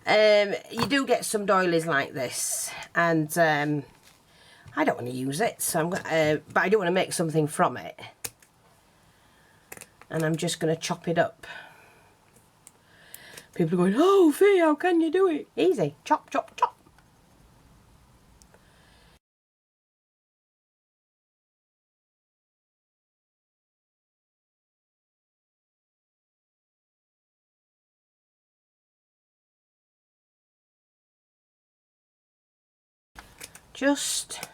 You do get some doilies like this, and I don't want to use it, so I'm gonna, but I do want to make something from it, and I'm just going to chop it up. People are going, oh Fee, how can you do it? Easy, chop, chop, chop. Just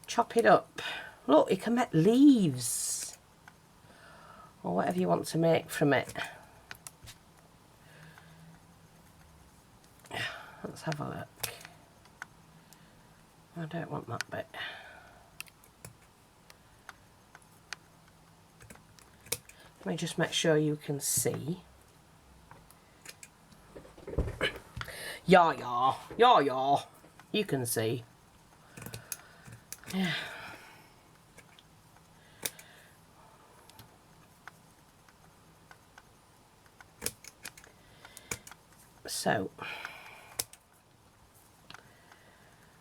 chop it up. Look, you can make leaves or whatever you want to make from it. Let's have a look. I don't want that bit. Let me just make sure you can see. Yeah. You can see. Yeah. So,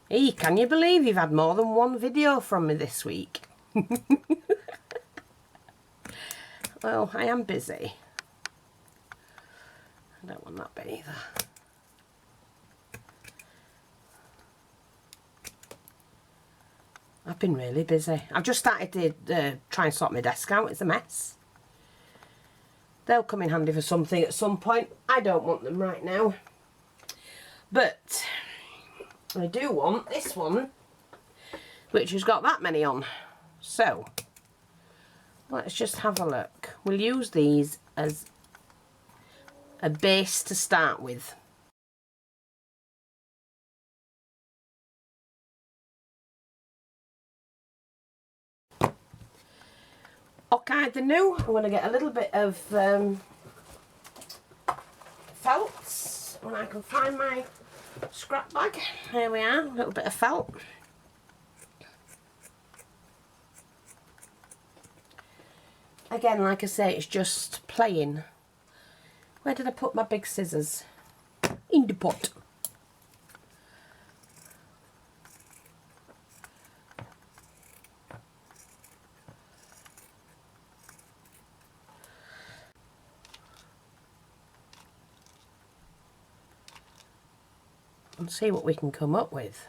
hey, can you believe you've had more than one video from me this week? Well, I am busy. I don't want that bit either. I've been really busy. I've just started to try and sort my desk out. It's a mess. They'll come in handy for something at some point. I don't want them right now. But I do want this one, which has got that many on. So, let's just have a look. We'll use these as a base to start with. Okay, the new, I'm going to get a little bit of felt when I can find my scrap bag. Here we are, a little bit of felt. Again, like I say, it's just playing. Where did I put my big scissors? In the pot. And see what we can come up with.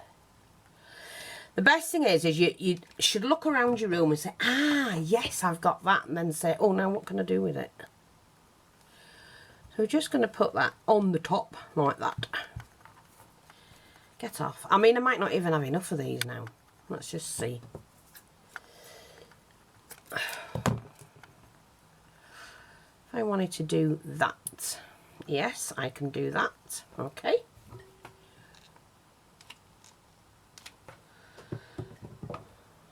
The best thing is you should look around your room and say, ah, yes, I've got that, and then say, oh, now what can I do with it? So we're just going to put that on the top like that. Get off. I mean, I might not even have enough of these now. Let's just see. If I wanted to do that, yes, I can do that. Okay.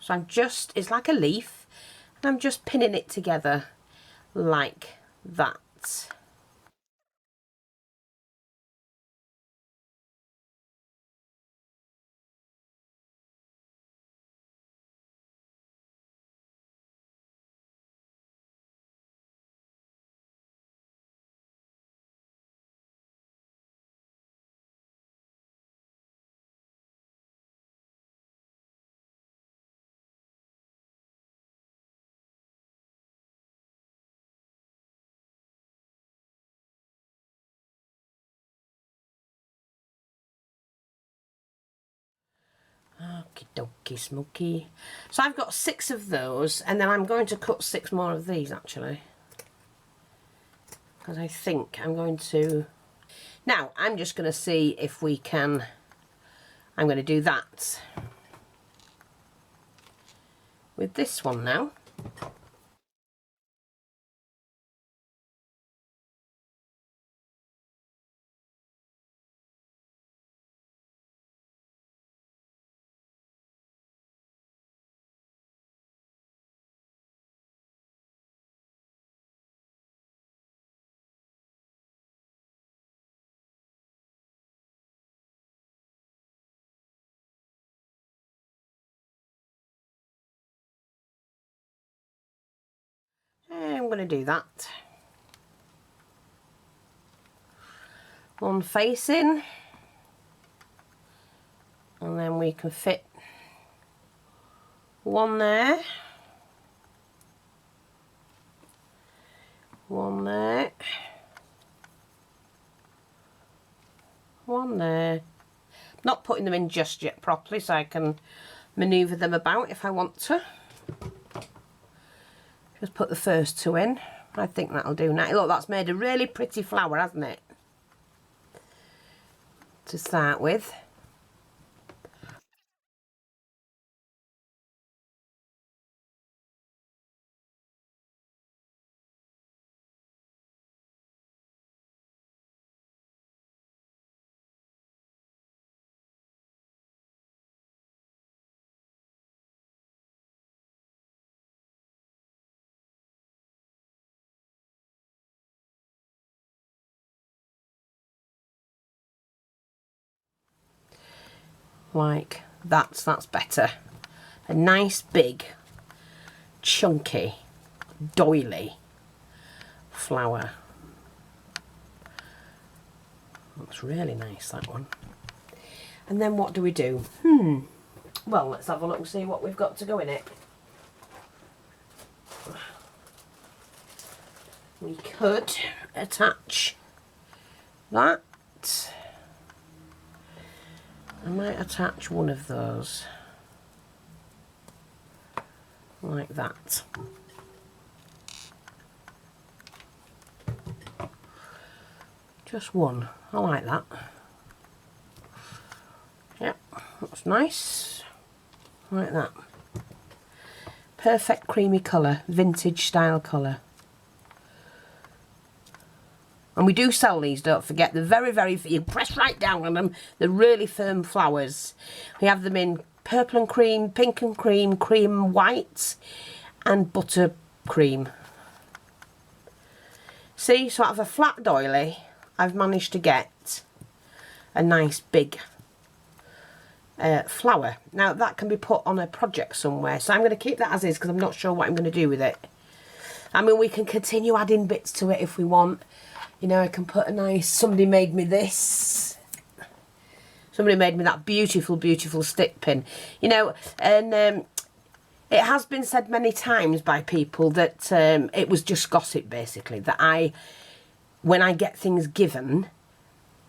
So I'm just, it's like a leaf, and I'm just pinning it together like that. Okie dokie smoky. So I've got 6 of those, and then I'm going to cut 6 more of these actually, because I think I'm going to, now I'm just going to see if we can, I'm going to do that with this one now. I'm going to do that. one facing, and then we can fit one there, one there, one there. Not putting them in just yet properly, so I can manoeuvre them about if I want to. Just put the first two in. I think that'll do now. Look, that's made a really pretty flower, hasn't it? To start with. Like that's better. A nice big chunky doily flower. Looks really nice, that one. And then what do we do? Well, let's have a look and see what we've got to go in it. We could attach that. I might attach one of those like that. Just one. I like that. Yep, that's nice. Like that. Perfect creamy colour, vintage style colour. And we do sell these, don't forget. They're very, very, you press right down on them. They're really firm flowers. We have them in purple and cream, pink and cream, cream and white, and butter cream. See, so out of a flat doily, I've managed to get a nice big flower. Now, that can be put on a project somewhere. So I'm going to keep that as is because I'm not sure what I'm going to do with it. I mean, we can continue adding bits to it if we want. You know, I can put a nice, somebody made me this. Somebody made me that beautiful, beautiful stick pin. You know, and it has been said many times by people that it was just gossip, basically. That when I get things given,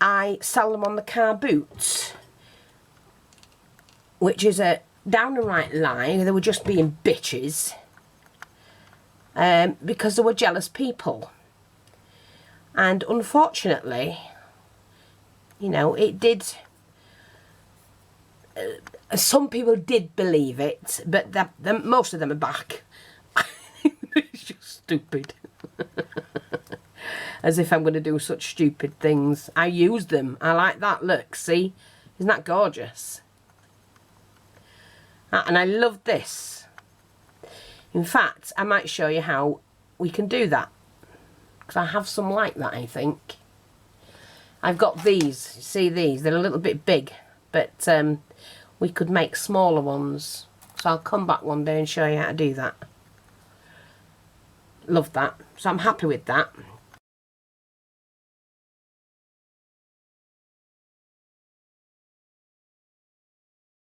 I sell them on the car boot. Which is a downright lie. They were just being bitches. Because they were jealous people. And unfortunately, you know, it did, some people did believe it, but most of them are back. It's just stupid. As if I'm going to do such stupid things. I use them. I like that. Look, see? Isn't that gorgeous? And I love this. In fact, I might show you how we can do that. I have some like that, I think. I've got these. See these? They're a little bit big, but we could make smaller ones. So I'll come back one day and show you how to do that. Love that. So I'm happy with that.